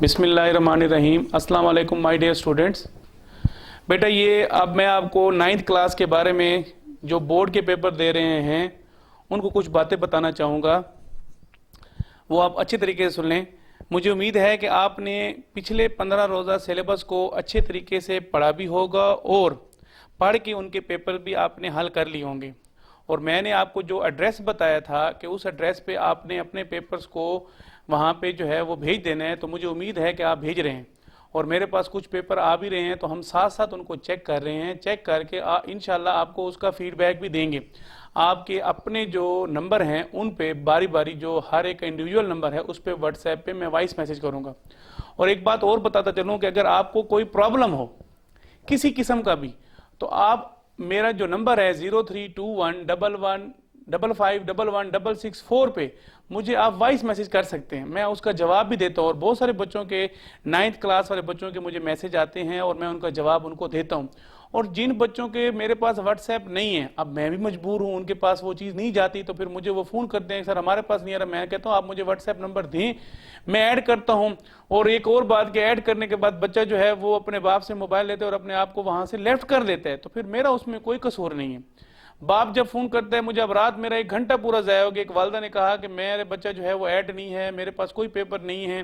बिस्मिल्लाहिर्रहमानिर्रहीम। अस्सलाम वालेकुम माय डियर स्टूडेंट्स। बेटा ये अब मैं आपको 9th क्लास के बारे में जो बोर्ड के पेपर दे रहे हैं उनको कुछ बातें बताना चाहूँगा, वो आप अच्छे तरीके से सुन लें। मुझे उम्मीद है कि आपने पिछले 15 रोज़ा सिलेबस को अच्छे तरीके से पढ़ा भी होगा और पढ़ के उनके पेपर भी आपने हल कर लिए होंगे। और मैंने आपको जो एड्रेस बताया था कि उस एड्रेस पे आपने अपने पेपर्स को वहाँ पे जो है वो भेज देना है, तो मुझे उम्मीद है कि आप भेज रहे हैं। और मेरे पास कुछ पेपर आ भी रहे हैं, तो हम साथ साथ उनको चेक कर रहे हैं। चेक करके इंशाल्लाह आपको उसका फीडबैक भी देंगे। आपके अपने जो नंबर हैं उन पे बारी बारी जो हर एक इंडिविजुअल नंबर है उस पर व्हाट्सएप पे मैं वॉइस मैसेज करूँगा। और एक बात और बताता चलूँ कि अगर आपको कोई प्रॉब्लम हो किसी किस्म का भी, तो आप मेरा जो नंबर है 032111551164 पे मुझे आप वॉइस मैसेज कर सकते हैं, मैं उसका जवाब भी देता हूँ। और बहुत सारे बच्चों के 9th क्लास वाले बच्चों के मुझे मैसेज आते हैं और मैं उनका जवाब उनको देता हूँ। और जिन बच्चों के मेरे पास व्हाट्सएप नहीं है, अब मैं भी मजबूर हूँ, उनके पास वो चीज़ नहीं जाती, तो फिर मुझे वो फ़ोन करते हैं सर हमारे पास नहीं आ रहा। मैं कहता हूँ आप मुझे व्हाट्सएप नंबर दें, मैं ऐड करता हूँ। और एक और बात कि ऐड करने के बाद बच्चा जो है वो अपने बाप से मोबाइल लेते हैं और अपने आप को वहाँ से लेफ्ट कर देता है, तो फिर मेरा उसमें कोई कसूर नहीं है। बाप जब फ़ोन करता है मुझे, अब रात मेरा 1 घंटा पूरा ज़ाया हो गया, एक वालदा ने कहा कि मेरे बच्चा जो है वो ऐड नहीं है, मेरे पास कोई पेपर नहीं है।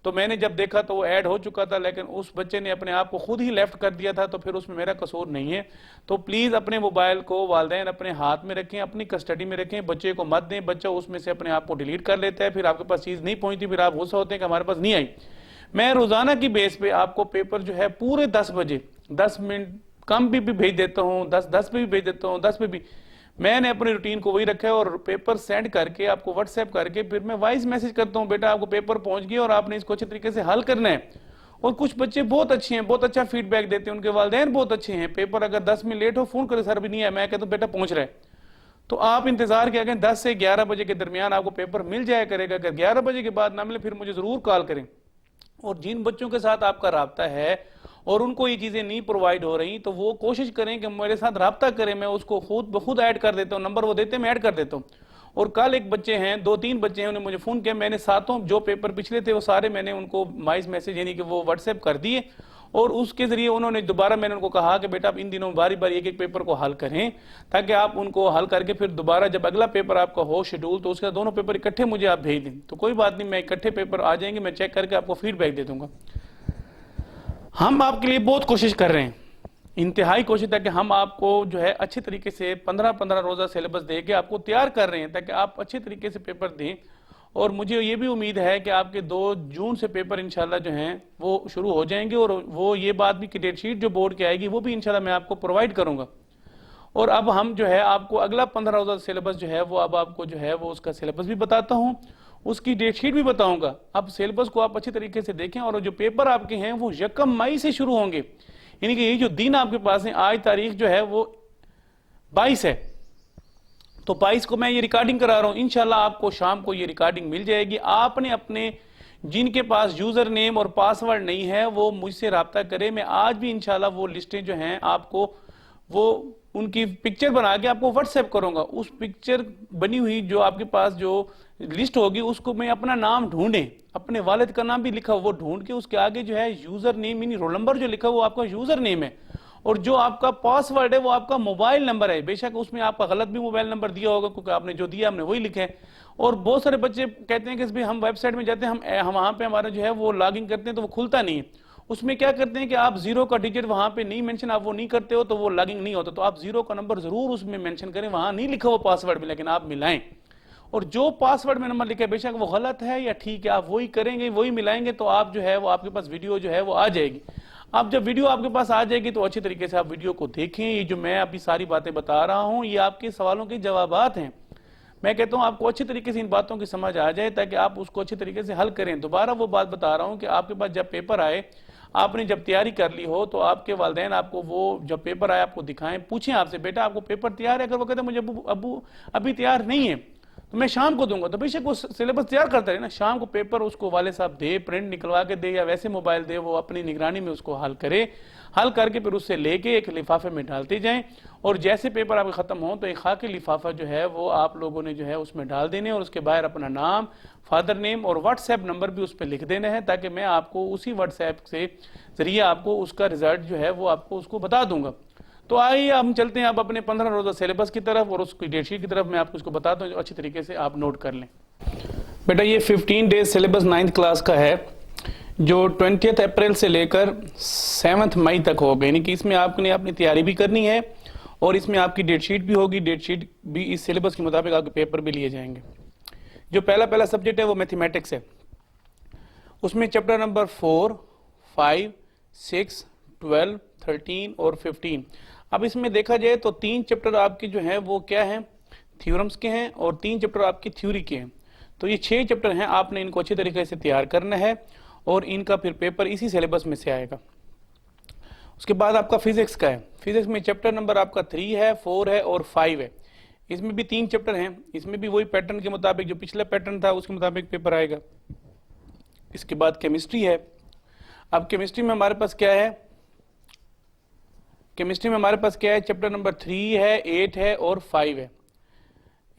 तो मैंने जब देखा तो वो ऐड हो चुका था, लेकिन उस बच्चे ने अपने आप को खुद ही लेफ्ट कर दिया था, तो फिर उसमें मेरा कसूर नहीं है। तो प्लीज़ अपने मोबाइल को वालिदैन अपने हाथ में रखें, अपनी कस्टडी में रखें, बच्चे को मत दें। बच्चा उसमें से अपने आप को डिलीट कर लेता है, फिर आपके पास चीज़ नहीं पहुंचती, फिर आप गुस्सा होते हैं कि हमारे पास नहीं आई। मैं रोज़ाना की बेस पे आपको पेपर जो है पूरे 10 बजे 10 मिनट कम भी भेज देता हूँ, 10 पे भी भेज देता हूँ, 10 पे भी मैंने अपनी रूटीन को वही रखा है। और पेपर सेंड करके आपको व्हाट्सएप करके फिर मैं वॉइस मैसेज करता हूँ, बेटा आपको पेपर पहुंच गया और आपने इसको अच्छे तरीके से हल करना है। और कुछ बच्चे बहुत अच्छे हैं, बहुत अच्छा फीडबैक देते हैं, उनके वालिदैन बहुत अच्छे हैं। पेपर अगर 10 मिनट लेट हो फ़ोन करे सर भी नहीं है, मैं कहता हूँ बेटा पहुंच रहा है। तो आप इंतजार किया करें, 10 से 11 बजे के दरमियान आपको पेपर मिल जाया करेगा। अगर 11 बजे के बाद ना मिले फिर मुझे ज़रूर कॉल करें। और जिन बच्चों के साथ आपका राब्ता है और उनको ये चीज़ें नहीं प्रोवाइड हो रही, तो वो कोशिश करें कि मेरे साथ राब्ता करें, मैं उसको खुद ब खुद ऐड कर देता हूँ। नंबर वो देते हैं, मैं ऐड कर देता हूँ। और कल एक बच्चे हैं, 2-3 बच्चे हैं, उन्होंने मुझे फ़ोन किया, मैंने सातों जो पेपर पिछले थे वो सारे मैंने उनको वॉइस मैसेज यानी कि वो व्हाट्सएप कर दिए। और उसके ज़रिए उन्होंने दोबारा, मैंने उनको कहा कि बेटा आप इन दिनों बारी बारी एक एक पेपर को हल करें, ताकि आप उनको हल करके फिर दोबारा जब अगला पेपर आपका हो शेड्यूल, तो उसके दोनों पेपर इकट्ठे मुझे आप भेज दें। तो कोई बात नहीं, मैं इकट्ठे पेपर आ जाएंगे, मैं चेक करके आपको फीडबैक दे दूंगा। हम आपके लिए बहुत कोशिश कर रहे हैं, इंतहाई कोशिश है कि हम आपको जो है अच्छे तरीके से 15-15 रोज़ा सिलेबस दे के आपको तैयार कर रहे हैं, ताकि आप अच्छे तरीके से पेपर दें। और मुझे ये भी उम्मीद है कि आपके 2 जून से पेपर इंशाल्लाह जो हैं वो शुरू हो जाएंगे। और वो ये बात भी कि डेट शीट जो बोर्ड की आएगी वो भी इंशाल्लाह मैं आपको प्रोवाइड करूँगा। और अब हम जो है आपको अगला 15 रोज़ा सिलेबस जो है वो अब आपको जो है वो उसका सिलेबस भी बताता हूँ, उसकी डेट शीट भी बताऊंगा। अब सिलेबस को आप अच्छी तरीके से देखें। और जो पेपर आपके हैं वो 1 मई से शुरू होंगे, यानी कि ये जो दिन आपके पास है, आज तारीख जो है वो 22 है, तो 22 को मैं ये रिकॉर्डिंग करा रहा हूँ। इंशाल्लाह आपको शाम को ये रिकॉर्डिंग मिल जाएगी। आपने अपने जिनके पास यूजर नेम और पासवर्ड नहीं है वो मुझसे रब्ता करें, मैं आज भी इंशाल्लाह वो लिस्टें जो हैं आपको वो उनकी पिक्चर बना के आपको व्हाट्सएप करूंगा। उस पिक्चर बनी हुई जो आपके पास जो लिस्ट होगी उसको मैं अपना नाम ढूंढें, अपने वालिद का नाम भी लिखा वो ढूंढ के उसके आगे जो है यूजर नेम यानी रोल नंबर जो लिखा वो आपका यूजर नेम है, और जो आपका पासवर्ड है वो आपका मोबाइल नंबर है। बेशक उसमें आपका गलत भी मोबाइल नंबर दिया होगा, क्योंकि आपने जो दिया हमने वही लिखा है। और बहुत सारे बच्चे कहते हैं कि भाई हम वेबसाइट में जाते हैं, हम वहाँ पे हमारा जो है वो लॉग इन करते हैं तो वो खुलता नहीं है। उसमें क्या करते हैं कि आप 0 का डिजिट वहां पे नहीं मेंशन, आप वो नहीं करते हो तो वो लॉगिंग नहीं होता। तो आप 0 का नंबर जरूर उसमें मेंशन करें, वहां नहीं लिखा हुआ पासवर्ड में, लेकिन आप मिलाएं। और जो पासवर्ड में नंबर लिखा है बेशक वो गलत है या ठीक है, आप वही करेंगे, वही मिलाएंगे, तो आप जो है वो आपके पास वीडियो जो है वो आ जाएगी। अब जब वीडियो आपके पास आ जाएगी तो अच्छी तरीके से आप वीडियो को देखें। ये जो मैं अभी सारी बातें बता रहा हूं ये आपके सवालों के जवाबात हैं। मैं कहता हूं आपको अच्छी तरीके से इन बातों की समझ आ जाए ताकि आप उसको अच्छी तरीके से हल करें। दोबारा वो बात बता रहा हूं कि आपके पास जब पेपर आए, आपने जब तैयारी कर ली हो, तो आपके वालिदैन आपको वो जब पेपर आए आपको दिखाएं, पूछें आपसे बेटा आपको पेपर तैयार है। अगर वो कहते हैं मुझे अबू अभी तैयार नहीं है, तो मैं शाम को दूंगा, तो बेशक वो सिलेबस तैयार करता है ना, शाम को पेपर उसको वाले साहब दे, प्रिंट निकलवा के दे या वैसे मोबाइल दे, वो अपनी निगरानी में उसको हल करे, हल करके फिर उससे लेके एक लिफाफे में डालते जाएं, और जैसे पेपर आपके खत्म हो तो एक खाकी लिफाफा जो है वो आप लोगों ने जो है उसमें डाल देने, और उसके बाहर अपना नाम, फादर नेम और व्हाट्सएप नंबर भी उस पर लिख देना है, ताकि मैं आपको उसी व्हाट्सएप से जरिए आपको उसका रिजल्ट जो है वो आपको उसको बता दूंगा। तो आइए हम चलते हैं अब अपने 15 रोज़ा सिलेबस की तरफ, और उसकी डेटशीट की तरफ मैं आपको उसको बताता हूँ, जो अच्छी तरीके से आप नोट कर लें। बेटा ये 15 डेज सिलेबस 9th क्लास का है, जो 20 अप्रैल से लेकर 7 मई तक होगा, यानी कि इसमें आपने अपनी तैयारी भी करनी है, और इसमें आपकी डेटशीट भी होगी, डेटशीट भी इस सिलेबस के मुताबिक आपके पेपर भी लिए जाएंगे। जो पहला सब्जेक्ट है वो मैथमेटिक्स है, उसमें चैप्टर नंबर 4, 5, 6, 12, 13 और 15। अब इसमें देखा जाए तो 3 चैप्टर आपके जो हैं वो क्या हैं, थ्योरम्स के हैं, और 3 चैप्टर आपकी थ्योरी के हैं। तो ये 6 चैप्टर हैं, आपने इनको अच्छे तरीके से तैयार करना है, और इनका फिर पेपर इसी सिलेबस में से आएगा। उसके बाद आपका फिजिक्स का है, फिजिक्स में चैप्टर नंबर आपका 3 है, 4 है और 5 है। इसमें भी 3 चैप्टर हैं, इसमें भी वही पैटर्न के मुताबिक, जो पिछला पैटर्न था उसके मुताबिक पेपर आएगा। इसके बाद केमिस्ट्री है। अब केमिस्ट्री में हमारे पास क्या है, केमिस्ट्री में हमारे पास क्या है, चैप्टर नंबर 3 है, 8 है और 5 है।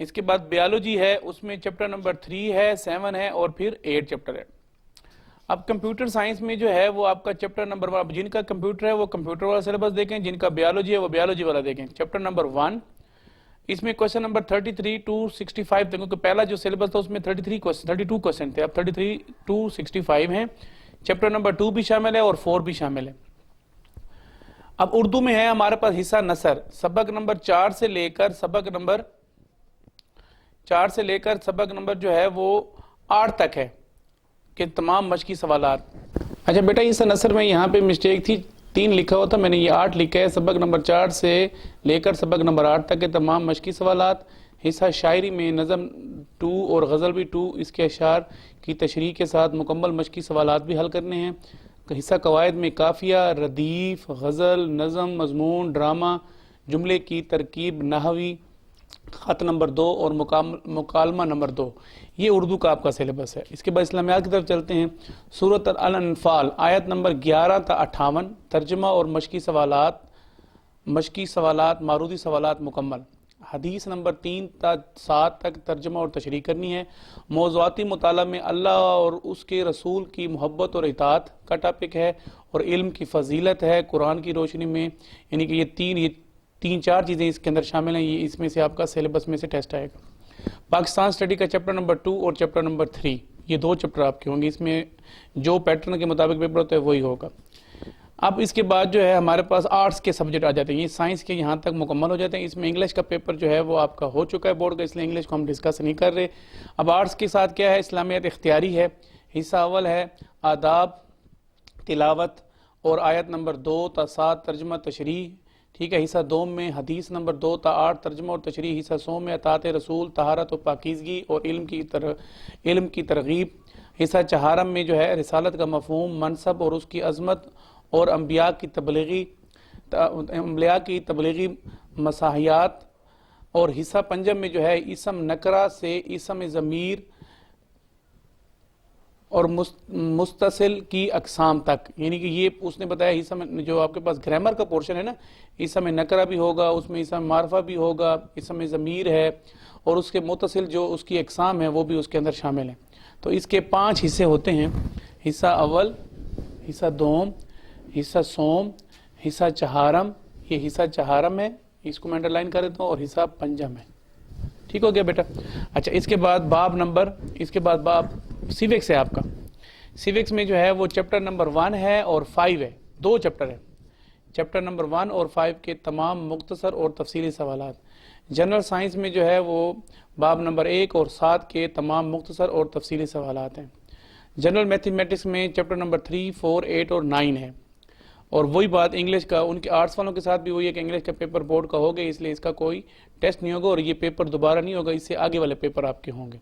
इसके बाद बायोलॉजी है, उसमें चैप्टर नंबर 3 है, 7 है और फिर 8 चैप्टर है। अब कंप्यूटर साइंस में जो है वो आपका चैप्टर नंबर 1, जिनका कंप्यूटर है वो कंप्यूटर वाला सिलेबस देखें, जिनका बायोलॉजी है वो बायोलॉजी वाला देखें। चैप्टर नंबर 1, इसमें क्वेश्चन नंबर 33 to 65 तक, क्योंकि पहला जो सिलेबस था उसमें 32 क्वेश्चन थे, अब 33 to 65 हैं। चैप्टर नंबर 2 भी शामिल है और 4 भी शामिल है। अब उर्दू में है हमारे पास हिस्सा नसर, सबक नंबर 4 से लेकर सबक नंबर जो है वो 8 तक है कि तमाम मशकी सवालात। अच्छा बेटा हिस्सा नसर में यहाँ पे मिस्टेक थी, 3 लिखा हुआ था, मैंने ये 8 लिखा है। सबक नंबर 4 से लेकर सबक नंबर 8 तक के तमाम मशकी सवालात। हिस्सा शायरी में नज़म 2 और गज़ल भी 2, इसके अशार की तशरीह के साथ मुकम्मल मशकी सवालात भी हल करने हैं। हिस्सा कवायद में काफिया, रदीफ, गज़ल, नज़म, मजमून, ड्रामा, जुमले की तरकीब, नहवी, ख़त नंबर 2 और मुकालमा नंबर 2, ये उर्दू का आपका सिलेबस है। इसके बाद इस्लामियात की तरफ चलते हैं। सूरत अल-अनफाल आयत नंबर 11 ta 58, तर्जमा और मशकी सवालात मारूदी सवालात मुकम्मल। हदीस नंबर 3 ta 7 तक तर्जमा और तशरीह करनी है। मौज़ूआती मुताला में अल्लाह और उसके रसूल की मोहब्बत और इताअत का टॉपिक है, और इल्म की फजीलत है कुरान की रोशनी में, यानी कि ये तीन चार चीज़ें इसके अंदर शामिल हैं। ये इसमें से आपका सिलेबस में से टेस्ट आएगा। पाकिस्तान स्टडी का चैप्टर नंबर 2 और चैप्टर नंबर 3, ये 2 चैप्टर आपके होंगे, इसमें जो पैटर्न के मुताबिक पेपर होता है वही होगा। अब इसके बाद जो है हमारे पास आर्ट्स के सब्जेक्ट आ जाते हैं, ये साइंस के यहाँ तक मुकम्मल हो जाते हैं। इसमें इंग्लिश का पेपर जो है वो आपका हो चुका है बोर्ड का, इसलिए इंग्लिश को हम डिस्कस नहीं कर रहे। अब आर्ट्स के साथ क्या है, इस्लामियत इख्तियारी है। हिस्सा अव्वल है आदाब, तिलावत और आयत नंबर 2 ta 7 तर्जमा तशरीह, ठीक है। हिस्सा 2 में हदीस नंबर 2 ta 8 तर्जमा और तशरीह। हिस्सा 100 में अतात रसूल, तहारत और पाकीज़गी और इल्म की तरगीब। हिस्सा 4 में जो है रिसालत का मफहूम, मनसब और उसकी अजमत और अम्बिया की तबलीगी मसाहियात। और हिस्सा 5 में जो है इसम नकरा से इसम ज़मीर और मुस्तसिल की अकसाम तक, यानी कि ये उसने बताया हिस्सा में जो आपके पास ग्रामर का पोर्शन है ना, हिस्सा में नकरा भी होगा, उसमें हिस्सा में मारफा भी होगा, हिस्सा में ज़मीर है, और उसके मुतसिल जो उसकी अकसाम है वो भी उसके अंदर शामिल है। तो इसके 5 हिस्से होते हैं, हिस्सा अव्वल, हिस्सा 2, हिस्सा 100, हिस्सा 4, ये हिस्सा 4 है, इसको मैं अंडरलाइन कर देता हूँ, और हिस्सा 5 है। ठीक हो गया बेटा। अच्छा इसके बाद बाब सिविक्स है आपका। सिविक्स में जो है वो चैप्टर नंबर 1 है और 5 है, 2 चैप्टर है। चैप्टर नंबर 1 और 5 के तमाम मुख्तसर और तफसीली सवालात। जनरल साइंस में जो है वो बाब नंबर 1 और 7 के तमाम मुख्तसर और तफसीली सवालात हैं। जनरल मैथमेटिक्स में चैप्टर नंबर 3, 4, 8 और 9 है। और वही बात इंग्लिश का, उनके आर्ट्स वालों के साथ भी वही है कि इंग्लिश का पेपर बोर्ड का हो गया, इसलिए इसका कोई टेस्ट नहीं होगा और ये पेपर दोबारा नहीं होगा, इससे आगे वाले पेपर आपके होंगे।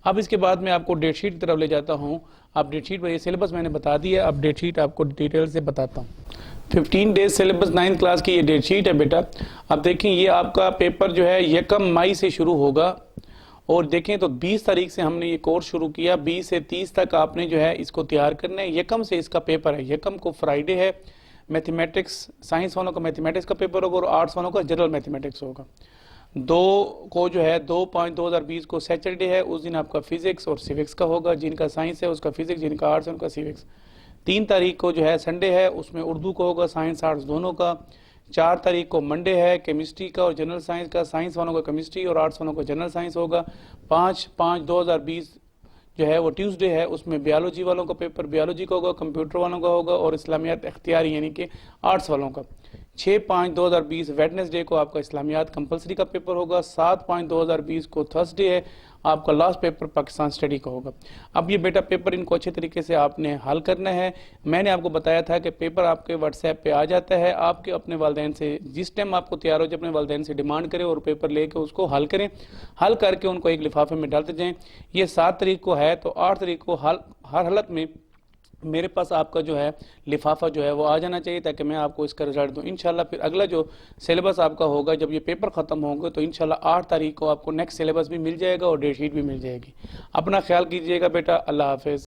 अब इसके बाद मैं आपको डेटशीट की तरफ ले जाता हूँ। आप डेटशीट पर, ये सिलेबस मैंने बता दिया, अब डेटशीट आपको डिटेल से बताता हूँ। 15 डेज सिलेबस 9th क्लास की ये डेटशीट है बेटा। अब देखें ये आपका पेपर जो है 1 मई से शुरू होगा और देखें तो 20 तारीख से हमने ये कोर्स शुरू किया, 20 से 30 तक आपने जो है इसको तैयार करना है। यकम से इसका पेपर है, यकम को फ्राइडे है, मैथमेटिक्स साइंस वालों का मैथमेटिक्स का पेपर होगा और आर्ट्स वालों का जनरल मैथमेटिक्स होगा। 2 को जो है 2/5/2020 को सैटरडे है, उस दिन आपका फिजिक्स और सिविक्स का होगा, जिनका साइंस है उसका फिजिक्स, जिनका आर्ट्स है उनका सिविक्स। 3 तारीख को जो है संडे है, उसमें उर्दू का होगा, साइंस आर्ट्स दोनों का। 4 तारीख को मंडे है, केमिस्ट्री का और जनरल साइंस का, साइंस वालों का केमिस्ट्री और आर्ट्स वालों का जनरल साइंस होगा। 5/5/2020 जो है वो ट्यूसडे है, उसमें बायोलॉजी वालों का पेपर बायोलॉजी का होगा, कंप्यूटर वालों का होगा और इस्लामियात इख्तियारी यानी कि आर्ट्स वालों का। 6/5/2020 वेडनेसडे को आपका इस्लामियात कंपलसरी का पेपर होगा। 7/5/2020 को थर्सडे है, आपका लास्ट पेपर पाकिस्तान स्टडी का होगा। अब ये बेटा पेपर इनको अच्छे तरीके से आपने हल करना है। मैंने आपको बताया था कि पेपर आपके व्हाट्सएप पे आ जाता है, आपके अपने वालिदैन से जिस टाइम आपको तैयार हो जाए अपने वालिदैन से डिमांड करें और पेपर लेके उसको हल करें, हल करके उनको एक लिफाफे में डालते जाएं। ये 7 तारीख को है, तो 8 तारीख को हर हालत में मेरे पास आपका जो है लिफाफा जो है वो आ जाना चाहिए, ताकि मैं आपको इसका रिजल्ट दूं। इंशाल्लाह फिर अगला जो सिलेबस आपका होगा जब ये पेपर ख़त्म होंगे तो इंशाल्लाह 8 तारीख को आपको नेक्स्ट सिलेबस भी मिल जाएगा और डेट शीट भी मिल जाएगी। अपना ख्याल कीजिएगा बेटा, अल्लाह हाफिज़।